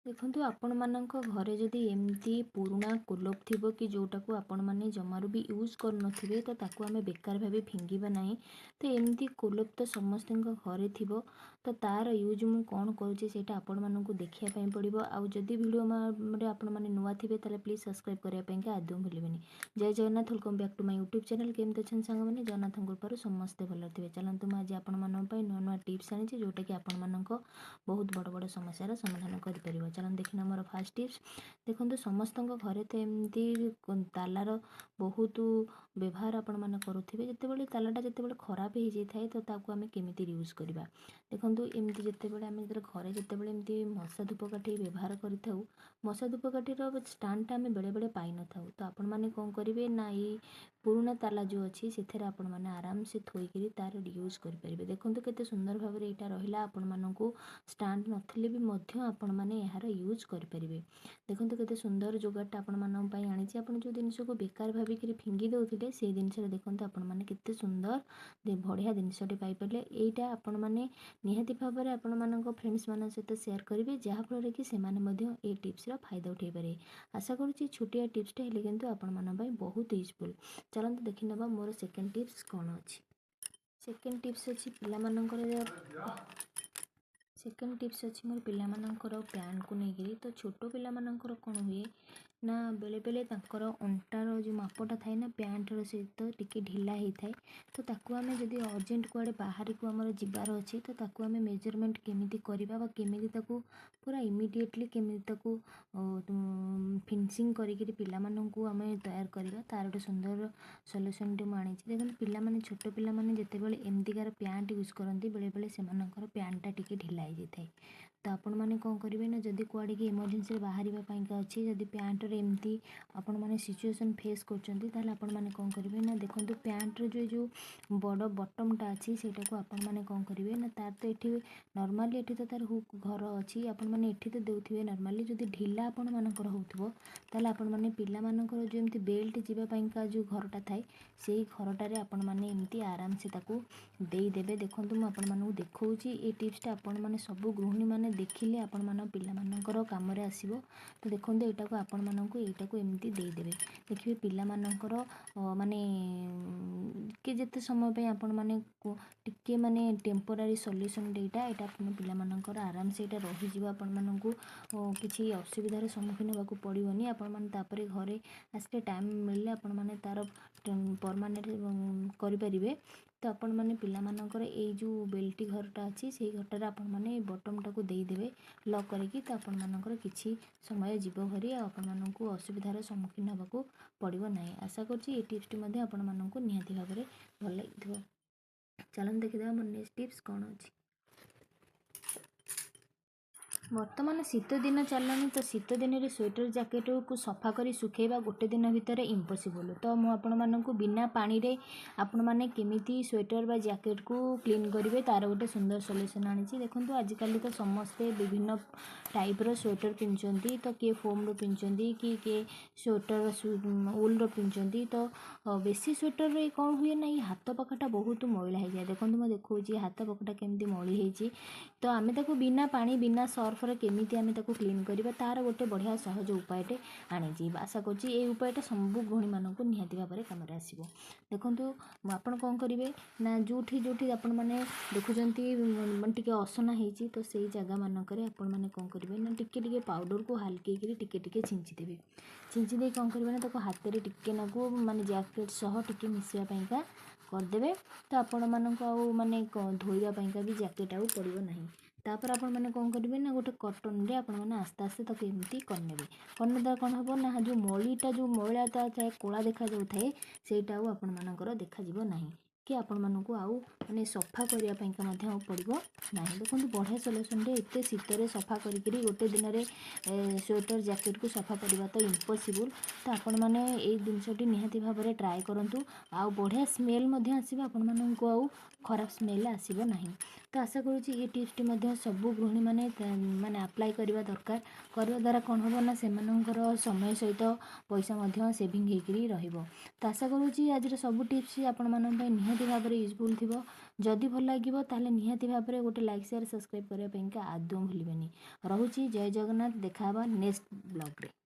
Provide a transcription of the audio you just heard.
ଦେଖନ୍ତୁ ଆପଣମାନଙ୍କ ଘରେ ଯଦି ଏମିତି ପୁରୁଣା କୋଲପ ଥିବ କି ଯେଉଁଟାକୁ ଆପଣମାନେ ଜମାରୁ ବି ୟୁଜ୍ କରୁନଥିବେ ତ ତାକୁ ଆମେ ବେକାର ଭାବେ ଫିଙ୍ଗିବା ନାହିଁ। ତ ଏମିତି କୋଲପ ତ ସମସ୍ତଙ୍କ ଘରେ ଥିବ। ତ ତାର ୟୁଜ୍ ମୁଁ କ'ଣ କରୁଛି ସେଇଟା ଆପଣମାନଙ୍କୁ ଦେଖିବା ପାଇଁ ପଡ଼ିବ। ଆଉ ଯଦି ଭିଡ଼ିଓରେ ଆପଣମାନେ ନୂଆ ଥିବେ ତାହେଲେ ପ୍ଲିଜ୍ ସବସ୍କ୍ରାଇବ୍ କରିବା ପାଇଁକା ଆଦୌ ଭୁଲିବେନି। ଜୟ Jagannath, welcome back to my YouTube channel. କେମିତି ଅଛନ୍ତି ସାଙ୍ଗମାନେ? ଜଗନ୍ନାଥଙ୍କ କୃପାରୁ ସମସ୍ତେ ଭଲରେ ଥିବେ। ଚାଲନ୍ତୁ ମୁଁ ଆଜି ଆପଣମାନଙ୍କ ପାଇଁ ନୂଆ ନୂଆ ଟିପ୍ସ ଆଣିଛି ଯେଉଁଟାକି ଆପଣମାନଙ୍କ ବହୁତ ବଡ଼ ବଡ଼ ସମସ୍ୟାର ସମାଧାନ କରିପାରିବ। ଚାଲନ୍ତୁ ଦେଖିନା ଆମର ଫାର୍ଷ୍ଟ ଟିପ୍ସ। ଦେଖନ୍ତୁ ସମସ୍ତଙ୍କ ଘରେ ତ ଏମିତି ତାଲାର ବହୁତ ବ୍ୟବହାର ଆପଣମାନେ କରୁଥିବେ। ଯେତେବେଳେ ତାଲାଟା ଯେତେବେଳେ ଖରାପ ହେଇଯାଇଥାଏ ତ ତାକୁ ଆମେ କେମିତି ୟୁଜ୍ କରିବା। ଦେଖନ୍ତୁ ଏମିତି ଯେତେବେଳେ ଆମେ ଘରେ ଯେତେବେଳେ ଏମିତି ମଶା ଧୂପକାଠି ବ୍ୟବହାର କରିଥାଉ, ମଶା ଧୂପକାଠିର ଷ୍ଟାଣ୍ଡଟା ଆମେ ବେଳେବେଳେ ପାଇନଥାଉ। ତ ଆପଣମାନେ କ'ଣ କରିବେ ନା ଏଇ ପୁରୁଣା ତାଲା ଯେଉଁ ଅଛି ସେଥିରେ ଆପଣମାନେ ଆରାମସେ ଥୋଇକିରି ତାର ୟୁଜ୍ କରିପାରିବେ। ଦେଖନ୍ତୁ କେତେ ସୁନ୍ଦର ଭାବରେ ଏଇଟା ରହିଲା। ଆପଣମାନଙ୍କୁ ଷ୍ଟାଣ୍ଡ ନଥିଲେ ବି ମଧ୍ୟ ଆପଣମାନେ ଏହାର ୟୁଜ୍ କରିପାରିବେ। ଦେଖନ୍ତୁ କେତେ ସୁନ୍ଦର ଯୋଗାଡ଼ଟା ଆପଣମାନଙ୍କ ପାଇଁ ଆଣିଛି। ଆପଣ ଯେଉଁ ଜିନିଷକୁ ବେକାର ଭାବିକିରି ଫିଙ୍ଗି ଦେଉଥିଲେ ସେଇ ଜିନିଷରେ ଦେଖନ୍ତୁ ଆପଣମାନେ କେତେ ସୁନ୍ଦର ବଢ଼ିଆ ଜିନିଷଟେ ପାଇପାରିଲେ। ଏଇଟା ଆପଣମାନେ ନିହାତି ଭାବରେ ଆପଣମାନଙ୍କ ଫ୍ରେଣ୍ଡସ୍ମାନଙ୍କ ସହିତ ସେୟାର କରିବେ, ଯାହାଫଳରେ କି ସେମାନେ ମଧ୍ୟ ଏଇ ଟିପ୍ସର ଫାଇଦା ଉଠାଇ ପାରିବେ। ଆଶା କରୁଛି ଛୋଟିଆ ଟିପ୍ସଟା ହେଲେ କିନ୍ତୁ ଆପଣମାନଙ୍କ ପାଇଁ ବହୁତ ୟୁଜଫୁଲ୍। ଚାଲନ୍ତୁ ଦେଖିନେବା ମୋର ସେକେଣ୍ଡ ଟିପ୍ସ କ'ଣ ଅଛି। ସେକେଣ୍ଡ ଟିପ୍ସ ଅଛି ମୋର ପିଲାମାନଙ୍କର ପ୍ୟାଣ୍ଟକୁ ନେଇକିରି। ତ ଛୋଟ ପିଲାମାନଙ୍କର କ'ଣ ହୁଏ ନା ବେଳେବେଳେ ତାଙ୍କର ଅଣ୍ଟାର ଯେଉଁ ମାପଟା ଥାଏ ନା ପ୍ୟାଣ୍ଟର ସହିତ ଟିକେ ଢିଲା ହେଇଥାଏ। ତ ତାକୁ ଆମେ ଯଦି ଅର୍ଜେଣ୍ଟ କୁଆଡ଼େ ବାହାରକୁ ଆମର ଯିବାର ଅଛି ତ ତାକୁ ଆମେ ମେଜରମେଣ୍ଟ କେମିତି କରିବା ବା କେମିତି ତାକୁ ପୁରା ଇମିଡ଼ିଏଟଲି କେମିତି ତାକୁ ଫିନିସିଂ କରିକିରି ପିଲାମାନଙ୍କୁ ଆମେ ତୈୟାର କରିବା, ତା'ର ଗୋଟେ ସୁନ୍ଦର ସଲ୍ୟୁସନ୍ଟେ ମୁଁ ଆଣିଛି। ଦେଖନ୍ତୁ ପିଲାମାନେ ଛୋଟ ପିଲାମାନେ ଯେତେବେଳେ ଏମିତିକାର ପ୍ୟାଣ୍ଟ ୟୁଜ୍ କରନ୍ତି ବେଳେବେଳେ ସେମାନଙ୍କର ପ୍ୟାଣ୍ଟଟା ଟିକେ ଢିଲା ହେଇଯାଇଥାଏ। ତ ଆପଣମାନେ କ'ଣ କରିବେ ନା ଯଦି କୁଆଡ଼େ ଏମର୍ଜେନ୍ସିରେ ବାହାରିବା ପାଇଁକା ଅଛି, ଯଦି ପ୍ୟାଣ୍ଟରେ ଏମିତି ଆପଣମାନେ ସିଚୁଏସନ୍ ଫେସ୍ କରୁଛନ୍ତି ତାହେଲେ ଆପଣମାନେ କ'ଣ କରିବେ ନା ଦେଖନ୍ତୁ ପ୍ୟାଣ୍ଟର ଯେଉଁ ବଡ଼ ବଟମ୍ଟା ଅଛି ସେଇଟାକୁ ଆପଣମାନେ କ'ଣ କରିବେ ନା ତାର ତ ଏଠି ନର୍ମାଲି ଏଠି ତ ତାର ହୁକ୍ ଘର ଅଛି, ଆପଣମାନେ ଏଠି ତ ଦେଉଥିବେ ନର୍ମାଲି। ଯଦି ଢିଲା ଆପଣମାନଙ୍କର ହେଉଥିବ ତାହେଲେ ଆପଣମାନେ ପିଲାମାନଙ୍କର ଯେମିତି ବେଲ୍ଟ ଯିବା ପାଇଁକା ଯେଉଁ ଘରଟା ଥାଏ ସେଇ ଘରଟାରେ ଆପଣମାନେ ଏମିତି ଆରାମସେ ତାକୁ ଦେଇଦେବେ। ଦେଖନ୍ତୁ ମୁଁ ଆପଣମାନଙ୍କୁ ଦେଖାଉଛି ଏଇ ଟିପ୍ସଟା ଆପଣମାନେ ସବୁ ଗୃହିଣୀମାନେ ଦେଖିଲେ ଆପଣମାନଙ୍କ ପିଲାମାନଙ୍କର କାମରେ ଆସିବ। ତ ଦେଖନ୍ତୁ ଏଇଟାକୁ ଏମିତି ଦେଇଦେବେ। ଦେଖିବେ ପିଲାମାନଙ୍କର ମାନେ କି ଯେତେ ସମୟ ପାଇଁ ଆପଣମାନେ ଟିକେ ମାନେ ଟେମ୍ପୋରାରୀ ସଲ୍ୟୁସନ୍ ଏଇଟା ଆପଣ ପିଲାମାନଙ୍କର ଆରାମସେ ଏଇଟା ରହିଯିବ। ଆପଣମାନଙ୍କୁ କିଛି ଅସୁବିଧାର ସମ୍ମୁଖୀନ ହେବାକୁ ପଡ଼ିବନି। ଆପଣମାନେ ତାପରେ ଘରେ ଆସିଲେ ଟାଇମ୍ ମିଳିଲେ ଆପଣମାନେ ତାର ପରମାନେଣ୍ଟ କରିପାରିବେ। ତ ଆପଣମାନେ ପିଲାମାନଙ୍କର ଏଇ ଯେଉଁ ବେଲ୍ଟି ଘରଟା ଅଛି ସେଇ ଘରଟାରେ ଆପଣମାନେ ଏଇ ବଟମ୍ଟାକୁ ଦେଇଦେବେ ଲକ୍ କରିକି। ତ ଆପଣମାନଙ୍କର କିଛି ସମୟ ଯିବ ଭରି ଆଉ ଆପଣମାନଙ୍କୁ ଅସୁବିଧାର ସମ୍ମୁଖୀନ ହେବାକୁ ପଡ଼ିବ ନାହିଁ। ଆଶା କରୁଛି ଏଇ ଟିପ୍ସଟି ମଧ୍ୟ ଆପଣମାନଙ୍କୁ ନିହାତି ଭାବରେ ଭଲ ଲାଗିଥିବ। ଚାଲନ୍ତୁ ଦେଖିଦେବା ମୋର ନେକ୍ସଟ ଟିପ୍ସ କ'ଣ ଅଛି। ବର୍ତ୍ତମାନ ଶୀତ ଦିନ ଚାଲିଲାଣି ତ ଶୀତ ଦିନରେ ସ୍ୱେଟର ଜ୍ୟାକେଟକୁ ସଫା କରି ଶୁଖାଇବା ଗୋଟେ ଦିନ ଭିତରେ ଇମ୍ପସିବଲ୍। ତ ମୁଁ ଆପଣମାନଙ୍କୁ ବିନା ପାଣିରେ ଆପଣମାନେ କେମିତି ସ୍ୱେଟର ବା ଜ୍ୟାକେଟକୁ କ୍ଲିନ୍ କରିବେ ତା'ର ଗୋଟେ ସୁନ୍ଦର ସଲ୍ୟୁସନ୍ ଆଣିଛି। ଦେଖନ୍ତୁ ଆଜିକାଲି ତ ସମସ୍ତେ ବିଭିନ୍ନ ଟାଇପ୍ର ସ୍ୱେଟର ପିନ୍ଧୁଛନ୍ତି। ତ କିଏ ଫୋମ୍ର ପିନ୍ଧୁଛନ୍ତି, କିଏ ସ୍ୱେଟର ଉଲ୍ର ପିନ୍ଧୁଛନ୍ତି। ତ ବେଶୀ ସ୍ୱେଟରରେ କ'ଣ ହୁଏ ନା ଏଇ ହାତ ପାଖଟା ବହୁତ ମଇଳା ହେଇଯାଏ। ଦେଖନ୍ତୁ ମୁଁ ଦେଖାଉଛି ହାତ ପାଖଟା କେମିତି ମଳି ହେଇଛି। ତ ଆମେ ତାକୁ ବିନା ପାଣି ବିନା ସର୍ଫରେ କେମିତି ଆମେ ତାକୁ କ୍ଲିନ୍ କରିବା ତା'ର ଗୋଟେ ବଢ଼ିଆ ସହଜ ଉପାୟଟେ ଆଣିଛି। ଆଶା କରୁଛି ଏଇ ଉପାୟଟା ସବୁ ଗୃହିଣୀମାନଙ୍କୁ ନିହାତି ଭାବରେ କାମରେ ଆସିବ। ଦେଖନ୍ତୁ ଆପଣ କ'ଣ କରିବେ ନା ଯେଉଁଠି ଆପଣମାନେ ଦେଖୁଛନ୍ତି ଟିକେ ଅସନା ହେଇଛି ତ ସେଇ ଜାଗାମାନଙ୍କରେ ଆପଣମାନେ କ'ଣ କରିବେ ନା ଟିକେ ପାଉଡ଼ରକୁ ହାଲକେଇକିରି ଟିକେ ଛିଞ୍ଚିଦେବେ। ଛିଞ୍ଚି ଦେଇ କ'ଣ କରିବେ ନା ତାକୁ ହାତରେ ଟିକେ ନାକୁ ମାନେ ଜ୍ୟାକେଟ୍ ସହ ଟିକେ ମିଶିବା ପାଇଁକା କରିଦେବେ। ତ ଆପଣମାନଙ୍କୁ ଆଉ ମାନେ ଧୋଇବା ପାଇଁକା ବି ଜ୍ୟାକେଟ୍ ଆଉ ପଡ଼ିବ ନାହିଁ। ତାପରେ ଆପଣମାନେ କ'ଣ କରିବେ ନା ଗୋଟେ କଟନରେ ଆପଣମାନେ ଆସ୍ତେ ଆସ୍ତେ ତାକୁ ଏମିତି କରିନେବେ। କରିନେବା କ'ଣ ହେବ ନା ଯେଉଁ ମଇଳାଟା ଥାଏ କଳା ଦେଖାଯାଉଥାଏ ସେଇଟା ଆଉ ଆପଣମାନଙ୍କର ଦେଖାଯିବ ନାହିଁ କି ଆପଣମାନଙ୍କୁ ଆଉ ମାନେ ସଫା କରିବା ପାଇଁକା ମଧ୍ୟ ଆଉ ପଡ଼ିବ ନାହିଁ। ଦେଖନ୍ତୁ ବଢ଼ିଆ ସଲ୍ୟୁସନ୍ଟେ। ଏତେ ଶୀତରେ ସଫା କରିକିରି ଗୋଟେ ଦିନରେ ସ୍ୱେଟର ଜ୍ୟାକେଟକୁ ସଫା କରିବା ତ ଇମ୍ପସିବୁଲ୍। ତ ଆପଣମାନେ ଏଇ ଜିନିଷଟି ନିହାତି ଭାବରେ ଟ୍ରାଏ କରନ୍ତୁ। ଆଉ ବଢ଼ିଆ ସ୍ମେଲ୍ ମଧ୍ୟ ଆସିବ, ଆପଣମାନଙ୍କୁ ଆଉ ଖରାପ ସ୍ମେଲ୍ ଆସିବ ନାହିଁ। तो आशा करुँच ये टिप्सटी मध्य सबू गृहिणी माने अप्लाई करवा दरकार करवा द्वारा कौन हम ना से समय सहित पैसा मध्य सेविंग होकर रहिबो। तो आशा करुँच आज सब टिप्स आपण मानन निहाती भाव में यूजफुल थी। जदि भल लगे ताले निहाती भाव में गोटे लाइक शेयर सब्सक्राइब करने आदौ भूलें। रहुची जय जगन्नाथ। देखा नेक्स्ट ब्लॉग रे।